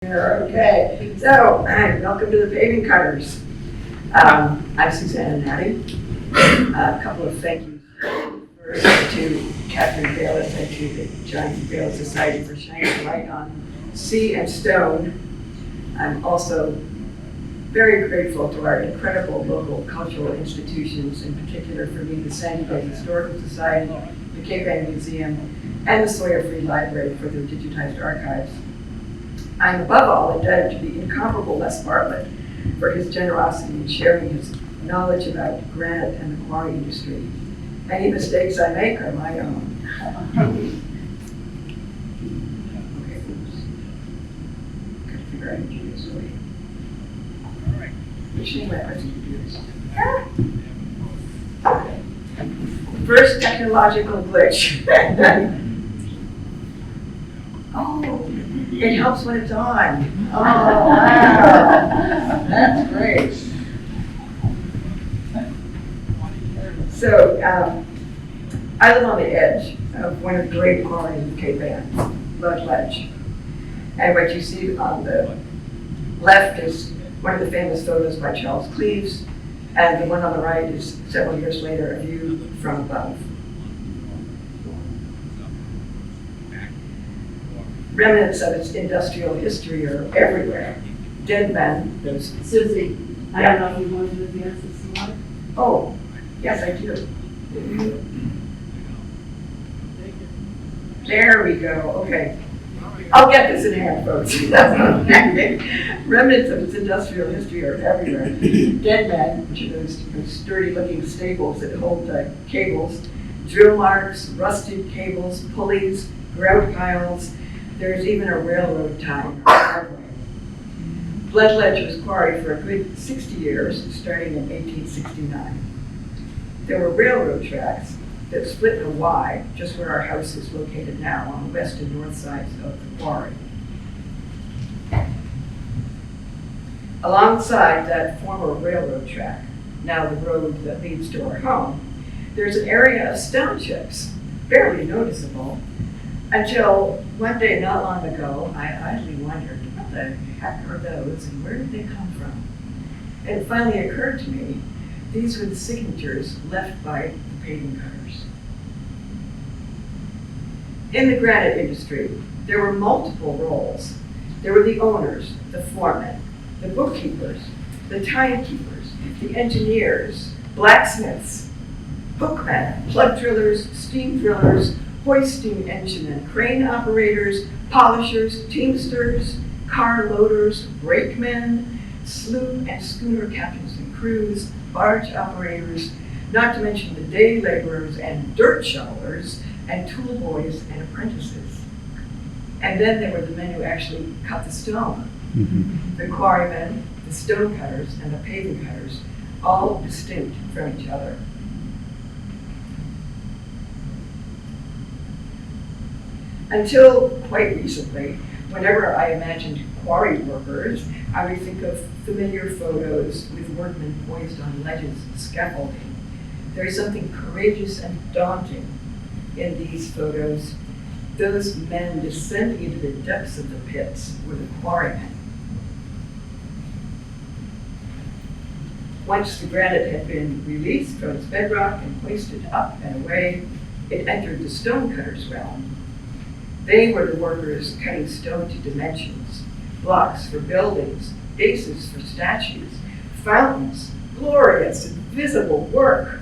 Okay, so welcome to the Paving Cutters. I'm Susanna Natti. A couple of thank yous. First to Catherine Bayliss and to the Jonathan Bayliss Society for shining a light on sea and stone. I'm also very grateful to our incredible local cultural institutions, in particular for me, the Sandy Bay Historical Society, the Cape Ann Museum, and the Sawyer Free Library for their digitized archives. I'm above all indebted to the incomparable Les Bartlett for his generosity in sharing his knowledge about granite and the quarry industry. Any mistakes I make are my own. Okay, oops. Gotta figure out how to do this way. Which name am I pressing to do this? Okay. First technological glitch. Oh, it helps when it's on. Oh, wow. That's great. So, I live on the edge of one of the great quarries of Cape Ann, Mud Ledge. And what you see on the left is one of the famous photos by Charles Cleves, and the one on the right is several years later, a view from above. Remnants of its industrial history are everywhere. Dead men, those. Susie, I Yeah. don't know if you want to advance this slide. Oh, yes, I do. There we go, okay. I'll get this in hand, folks. Remnants of its industrial history are everywhere. Dead men, which are those sturdy-looking staples that hold cables, drill marks, rusted cables, pulleys, grout piles. There's even a railroad tie in our driveway. Blood Ledge was quarried for a good 60 years, starting in 1869. There were railroad tracks that split in a Y, just where our house is located now, on the west and north sides of the quarry. Alongside that former railroad track, now the road that leads to our home, there's an area of stone chips, barely noticeable, until one day not long ago, I idly wondered, what the heck are those and where did they come from? And it finally occurred to me, these were the signatures left by the paving cutters. In the granite industry, there were multiple roles. There were the owners, the foremen, the bookkeepers, the timekeepers, the engineers, blacksmiths, hookmen, plug drillers, steam drillers, hoisting enginemen, crane operators, polishers, teamsters, car loaders, brakemen, sloop and schooner captains and crews, barge operators, not to mention the day laborers and dirt shovelers, and tool boys and apprentices. And then there were the men who actually cut the stone. Mm-hmm. The quarrymen, the stone cutters, and the paving cutters, all distinct from each other. Until quite recently, whenever I imagined quarry workers, I would think of familiar photos with workmen poised on ledges and scaffolding. There is something courageous and daunting in these photos. Those men descending into the depths of the pits were the quarrymen. Once the granite had been released from its bedrock and hoisted up and away, it entered the stonecutters' realm. They were the workers cutting stone to dimensions, blocks for buildings, bases for statues, fountains, glorious and visible work.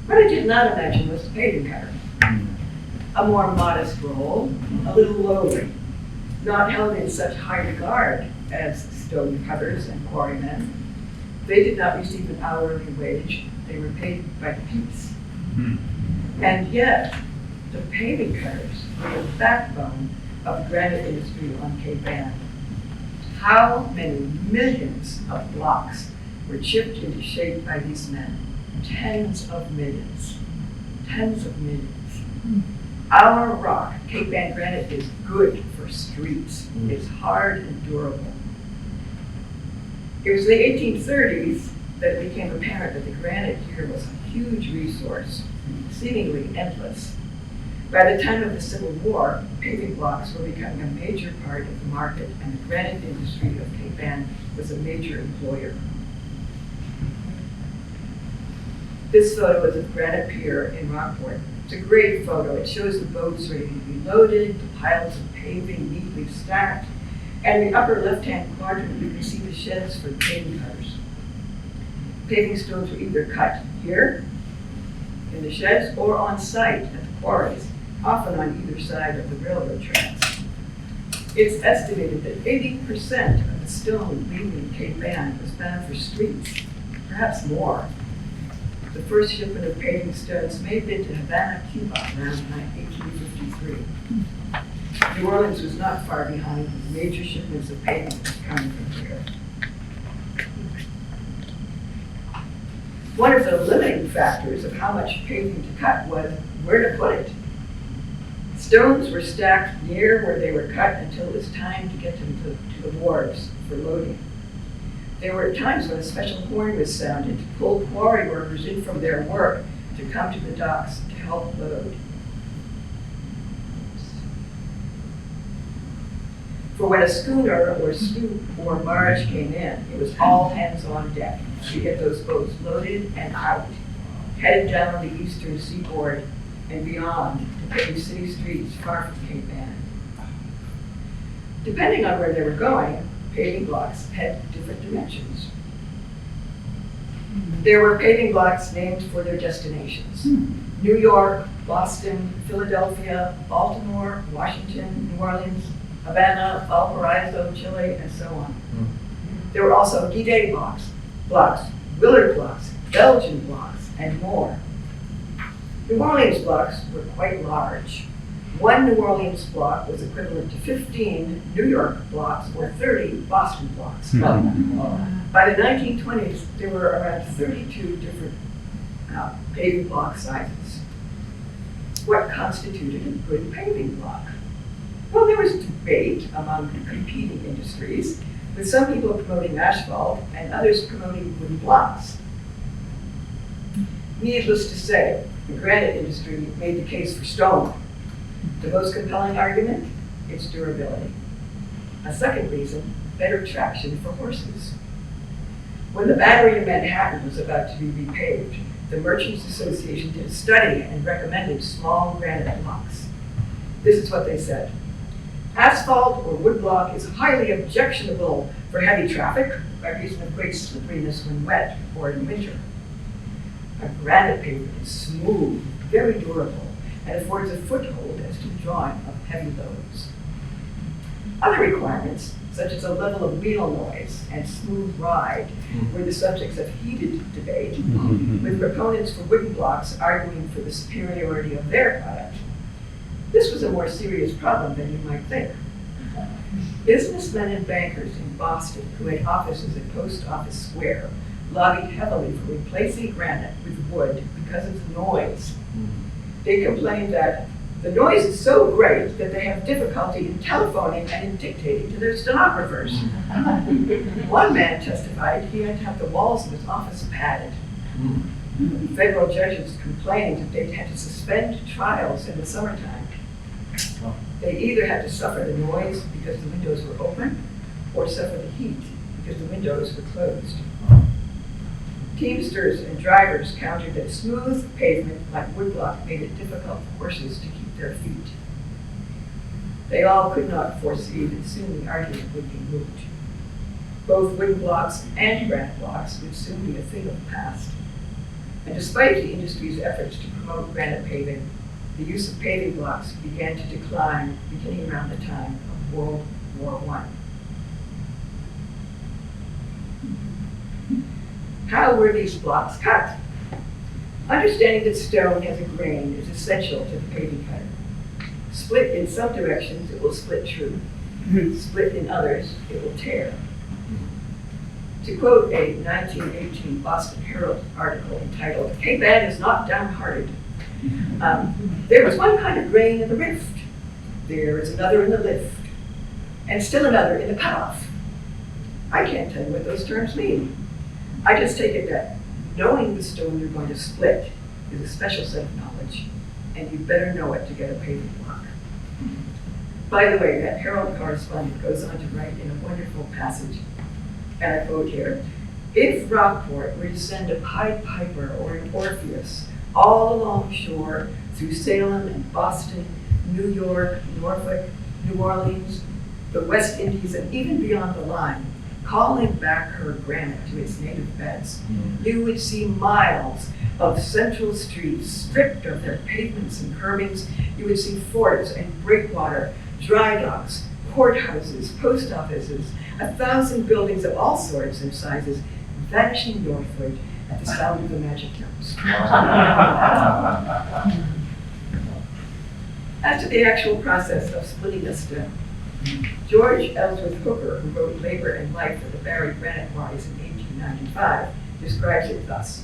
What I did not imagine was the paving cutter. A more modest role, a little lowly, not held in such high regard as stone cutters and quarrymen. They did not receive an hourly wage. They were paid by the piece. And yet, the paving cutters were the backbone of the granite industry on Cape Ann. How many millions of blocks were chipped into shape by these men? Tens of millions. Tens of millions. Our rock, Cape Ann granite, is good for streets. It's hard and durable. It was the 1830s that it became apparent that the granite here was a huge resource, seemingly endless. By the time of the Civil War, paving blocks were becoming a major part of the market, and the granite industry of Cape Ann was a major employer. This photo is of Granite Pier in Rockport. It's a great photo. It shows the boats ready to be loaded, the piles of paving neatly stacked, and in the upper left-hand quadrant you can see the sheds for the paving cutters. Paving stones were either cut here in the sheds or on site at the quarries, often on either side of the railroad tracks. It's estimated that 80% of the stone leaving Cape Ann was bound for streets, perhaps more. The first shipment of paving stones may have been to Havana, Cuba, around 1853. New Orleans was not far behind, with major shipments of paving coming from here. One of the limiting factors of how much paving to cut was where to put it. Stones were stacked near where they were cut until it was time to get them to the wharves for loading. There were times when a special horn was sounded to pull quarry workers in from their work to come to the docks to help load. For when a schooner or sloop or barge came in, it was all hands on deck to get those boats loaded and out, headed down the eastern seaboard and beyond to pave city streets far from Cape Ann. Depending on where they were going, paving blocks had different dimensions. There were paving blocks named for their destinations. New York, Boston, Philadelphia, Baltimore, Washington, New Orleans, Havana, Valparaiso, Chile, and so on. There were also Guidet blocks, Willard blocks, Belgian blocks, and more. New Orleans blocks were quite large. One New Orleans block was equivalent to 15 New York blocks or 30 Boston blocks. By the 1920s, there were around 32 different paving block sizes. What constituted a good paving block? Well, there was debate among competing industries, with some people promoting asphalt and others promoting wooden blocks. Needless to say, the granite industry made the case for stone. The most compelling argument, its durability. A second reason, better traction for horses. When the Battery in Manhattan was about to be repaved, the Merchants Association did a study and recommended small granite blocks. This is what they said. Asphalt or wood block is highly objectionable for heavy traffic by reason of great slipperiness when wet or in winter. A granite pavement is smooth, very durable, and affords a foothold as to the drawing of heavy loads. Other requirements, such as a level of wheel noise and smooth ride, were the subjects of heated debate, with proponents for wooden blocks arguing for the superiority of their product. This was a more serious problem than you might think. Businessmen and bankers in Boston who had offices at Post Office Square lobbied heavily for replacing granite with wood because of the noise. They complained that the noise is so great that they have difficulty in telephoning and in dictating to their stenographers. One man testified he had to have the walls of his office padded. Federal judges complained that they had to suspend trials in the summertime. They either had to suffer the noise because the windows were open or suffer the heat because the windows were closed. Teamsters and drivers countered that smooth pavement like woodblock made it difficult for horses to keep their feet. They all could not foresee that soon the argument would be moot. Both wooden blocks and granite blocks would soon be a thing of the past. And despite the industry's efforts to promote granite paving, the use of paving blocks began to decline beginning around the time of World War I. How were these blocks cut? Understanding that stone has a grain is essential to the paving cutter. Split in some directions, it will split true. Split in others, it will tear. To quote a 1918 Boston Herald article entitled, "Cape Ann is not downhearted." There was one kind of grain in the rift. There is another in the lift. And still another in the cutoff. I can't tell you what those terms mean. I just take it that knowing the stone you're going to split is a special set of knowledge, and you better know it to get a paving block. By the way, that Herald correspondent goes on to write in a wonderful passage, and I quote here, "If Rockport were to send a Pied Piper or an Orpheus all along shore through Salem and Boston, New York, Norfolk, New Orleans, the West Indies, and even beyond the line, calling back her granite to its native beds, you would see miles of central streets stripped of their pavements and curbings. You would see forts and breakwater, dry docks, courthouses, post offices, 1,000 buildings of all sorts and sizes vanishing northward at the sound of the magic notes." As to the actual process of splitting a stone, George Ellsworth Hooker, who wrote Labor and Life of the Barry Granite Quarries in 1895, describes it thus.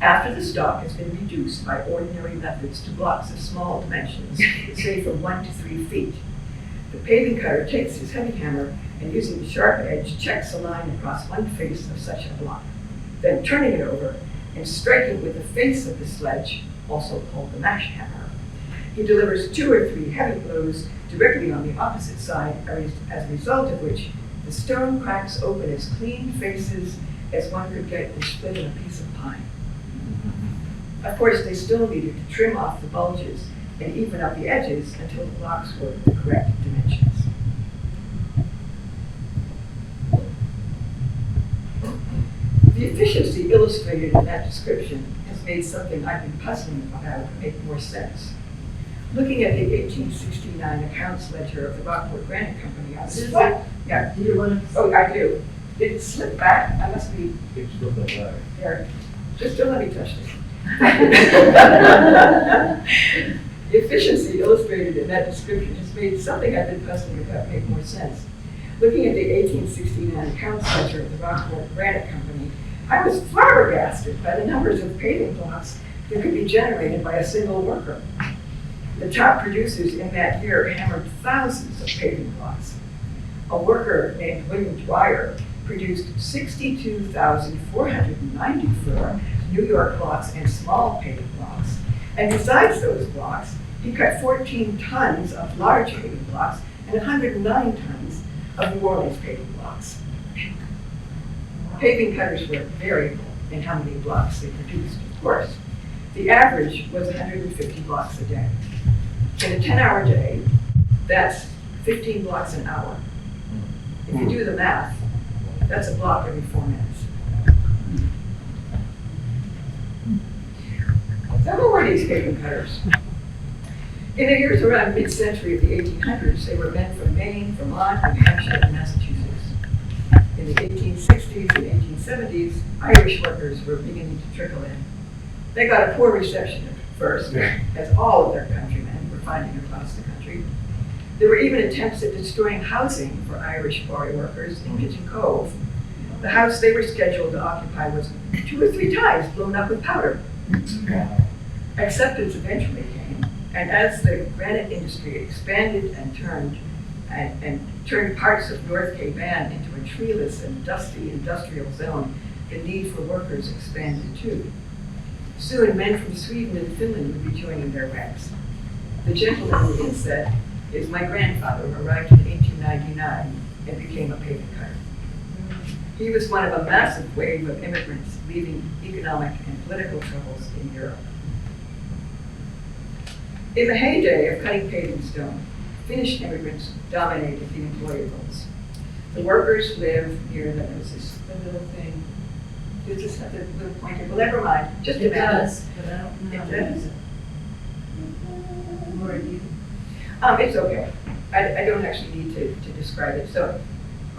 "After the stock has been reduced by ordinary methods to blocks of small dimensions, say from 1 to 3 feet, the paving cutter takes his heavy hammer and using the sharp edge checks a line across one face of such a block. Then turning it over and striking with the face of the sledge, also called the mash hammer, he delivers 2 or 3 heavy blows directly on the opposite side, as a result of which the stone cracks open as clean faces as one could get in splitting a piece of pine. Of course, they still needed to trim off the bulges and even up the edges until the blocks were the correct dimensions." The efficiency illustrated in that description has made something I've been puzzling about make more sense. Looking at the 1869 accounts ledger of the Rockport Granite Company, I was Susan? yeah. Do you want to? Oh, I do. Did it slip back? I must be It's looking back. there. Just don't let me touch this. The efficiency illustrated in that description has made something I've been puzzling about make more sense. Looking at the 1869 accounts ledger of the Rockport Granite Company, I was flabbergasted by the numbers of paving blocks that could be generated by a single worker. The top producers in that year hammered thousands of paving blocks. A worker named William Dwyer produced 62,494 New York blocks and small paving blocks. And besides those blocks, he cut 14 tons of large paving blocks and 109 tons of New Orleans paving blocks. Paving cutters were variable in how many blocks they produced, of course. The average was 150 blocks a day. In a 10-hour day, that's 15 blocks an hour. If you do the math, that's a block every 4 minutes. So who were these paving cutters? In the years around mid-century of the 1800s, they were men from Maine, Vermont, New Hampshire, and Massachusetts. In the 1860s and 1870s, Irish workers were beginning to trickle in. They got a poor reception at first, as all of their countrymen were finding across the country. There were even attempts at destroying housing for Irish quarry workers in Pigeon Cove. The house they were scheduled to occupy was 2 or 3 times blown up with powder. Acceptance eventually came, and as the granite industry expanded and turned parts of North Cape Ann into a treeless and dusty industrial zone, the need for workers expanded too. Soon, men from Sweden and Finland would be joining their ranks. The gentleman who inset is my grandfather, who arrived in 1899 and became a paving cutter. He was one of a massive wave of immigrants leaving economic and political troubles in Europe. In the heyday of cutting paving stone, Finnish immigrants dominated the employer roles. The workers lived near the little thing. Does this have the little pointer? Well, never mind. Just It imagine. does, but I don't know. It does? Laura, do you? It's okay. I don't actually need to describe it. So,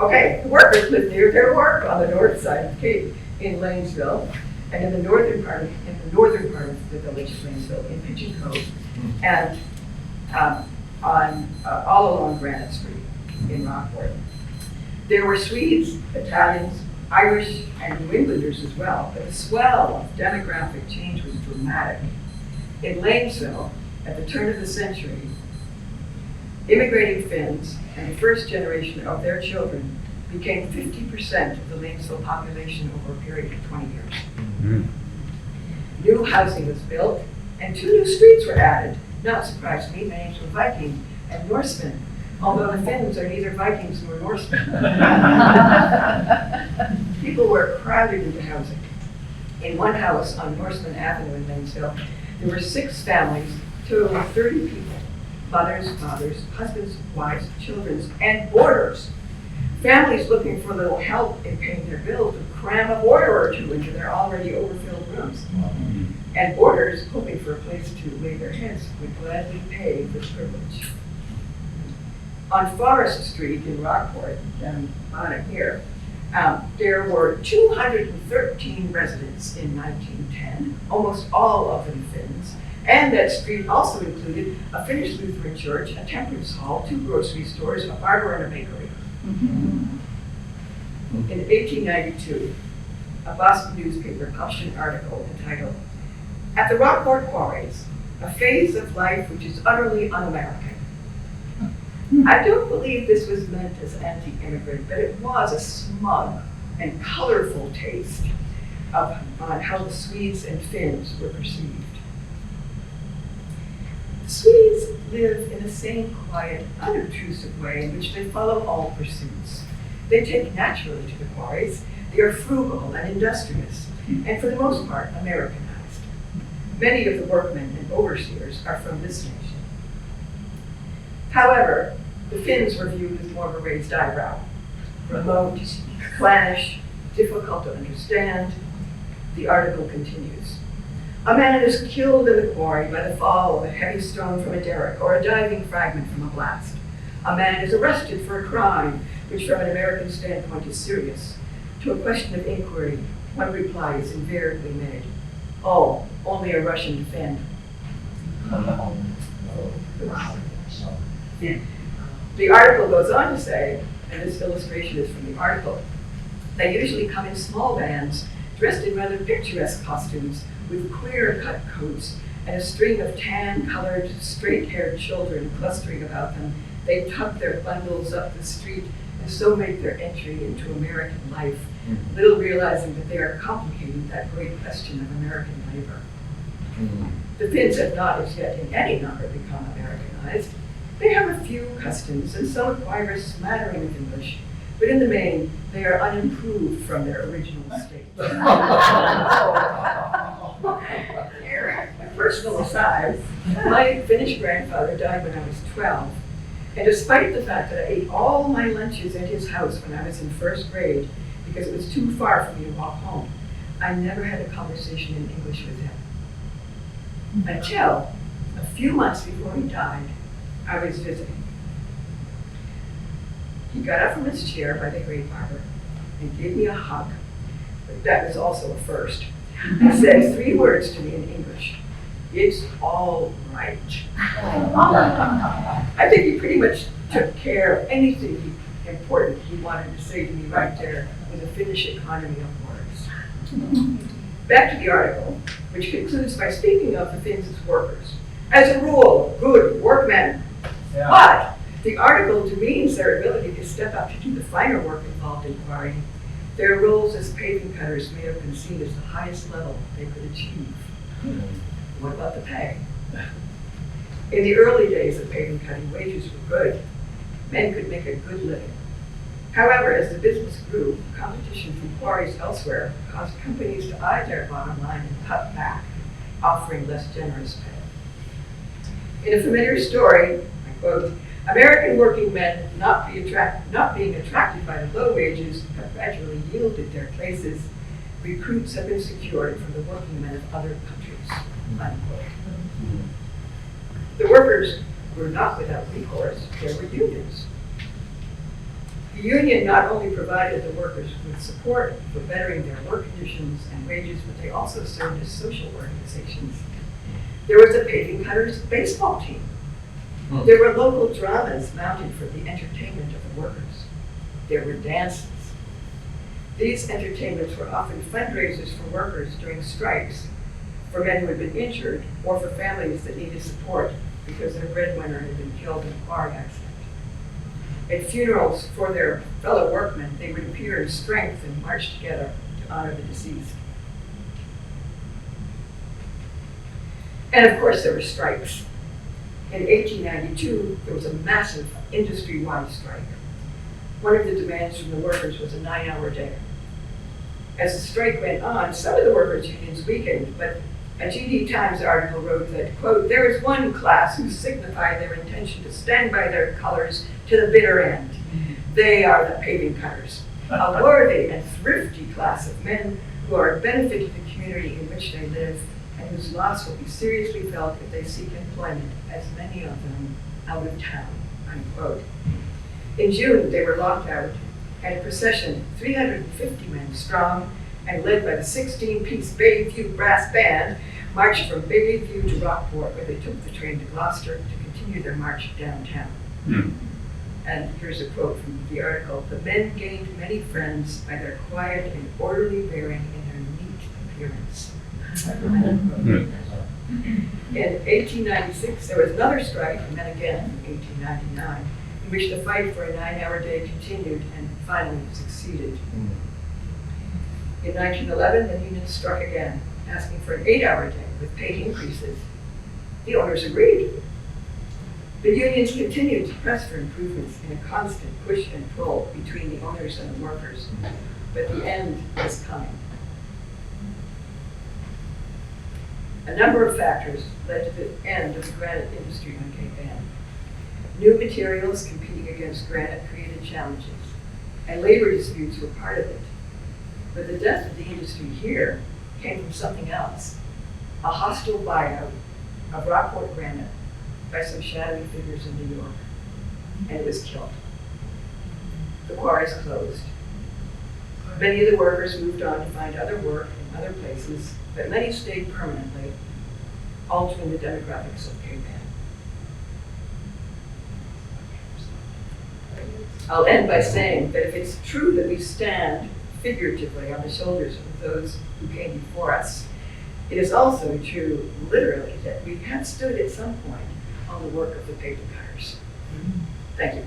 okay, the workers lived near their work on the north side of the Cape in Lanesville, and in the northern part of the village of Lanesville in Pigeon Cove, and all along Granite Street in Rockport. There were Swedes, Italians, Irish, and New Englanders as well, but the swell of demographic change was dramatic. In Lanesville, at the turn of the century, immigrating Finns and the first generation of their children became 50% of the Lanesville population over a period of 20 years. New housing was built, and 2 new streets were added. Not surprisingly, names were Viking and Norsemen, although the Finns are neither Vikings nor Norsemen. People were crowded into housing. In one house on Norseman Avenue in Lanesville, there were 6 families, totaling 30 people. Mothers, fathers, husbands, wives, children, and boarders. Families looking for a little help in paying their bills would cram a boarder or 2 into their already overfilled rooms. And boarders, hoping for a place to lay their heads, would gladly pay for the privilege. On Forest Street in Rockport, down bottom here, there were 213 residents in 1910, almost all of them Finns. And that street also included a Finnish Lutheran church, a temperance hall, 2 grocery stores, a barber, and a bakery. In 1892, a Boston newspaper published an article entitled, "At the Rockport Quarries, a phase of life which is utterly un-American." I don't believe this was meant as anti-immigrant, but it was a smug and colorful taste on how the Swedes and Finns were perceived. The Swedes live in the same quiet, unobtrusive way in which they follow all pursuits. They take naturally to the quarries. They are frugal and industrious, and for the most part, Americanized. Many of the workmen and overseers are from this nation. However, the Finns were viewed with more of a raised eyebrow. Remote, clannish, difficult to understand. The article continues. A man is killed in the quarry by the fall of a heavy stone from a derrick or a diving fragment from a blast. A man is arrested for a crime, which from an American standpoint is serious. To a question of inquiry, one reply is invariably made. Oh, only a Russian Finn. The article goes on to say, and this illustration is from the article, they usually come in small bands, dressed in rather picturesque costumes, with queer cut coats and a string of tan-colored, straight-haired children clustering about them. They tuck their bundles up the street and so make their entry into American life, little realizing that they are complicating that great question of American labor. The Finns have not as yet in any number become Americanized. They have a few customs and some acquire a smattering of English, but in the main, they are unimproved from their original state. A personal aside, my Finnish grandfather died when I was 12, and despite the fact that I ate all my lunches at his house when I was in 1st grade because it was too far for me to walk home, I never had a conversation in English with him. Until a few months before he died, I was visiting. He got up from his chair by the grave arbor and gave me a hug, but that was also a first. He said 3 words to me in English. It's all right. I think he pretty much took care of anything important he wanted to say to me right there with a Finnish economy of words. Back to the article, which concludes by speaking of the Finns as workers. As a rule, good workmen. Yeah. But the article demeans their ability to step up to do the finer work involved in quarrying. Their roles as paving cutters may have been seen as the highest level they could achieve. What about the pay? In the early days of paving cutting, wages were good. Men could make a good living. However, as the business grew, competition from quarries elsewhere caused companies to eye their bottom line and cut back, offering less generous pay. In a familiar story, I quote, American working men not being attracted by the low wages have gradually yielded their places. Recruits have been secured from the working men of other countries, unquote. The workers were not without recourse, there were unions. The union not only provided the workers with support for bettering their work conditions and wages, but they also served as social organizations. There was a paving cutters baseball team. There were local dramas mounted for the entertainment of the workers. There were dances. These entertainments were often fundraisers for workers during strikes, for men who had been injured, or for families that needed support because their breadwinner had been killed in a quarry accident. At funerals for their fellow workmen, they would appear in strength and march together to honor the deceased. And of course, there were strikes. In 1892, there was a massive industry-wide strike. One of the demands from the workers was a 9-hour day. As the strike went on, some of the workers' unions weakened, but a GD Times article wrote that, quote, "There is one class who signify their intention to stand by their colors to the bitter end. They are the paving cutters, a worthy and thrifty class of men who are a benefit to the community in which they live and whose loss will be seriously felt if they seek employment, as many of them out of town," unquote. In June, they were locked out, and a procession, 350 men strong, and led by the 16-piece Bayview Brass Band, marched from Bayview to Rockport, where they took the train to Gloucester to continue their march downtown. And here's a quote from the article: "The men gained many friends by their quiet and orderly bearing and their neat appearance." In 1896, there was another strike, and then again in 1899, in which the fight for a 9-hour day continued and finally succeeded. In 1911, the union struck again, asking for an 8-hour day with pay increases. The owners agreed. The unions continued to press for improvements in a constant push and pull between the owners and the workers, but the end was coming. A number of factors led to the end of the granite industry on Cape Ann. New materials competing against granite created challenges, and labor disputes were part of it. But the death of the industry here came from something else: a hostile buyout of Rockport granite by some shadowy figures in New York, and it was killed. The quarries closed. Many of the workers moved on to find other work in other places, but many stayed permanently, altering the demographics of Cape Ann. I'll end by saying that if it's true that we stand figuratively on the shoulders of those who came before us, it is also true literally that we have stood at some point on the work of the paper cutters. Thank you.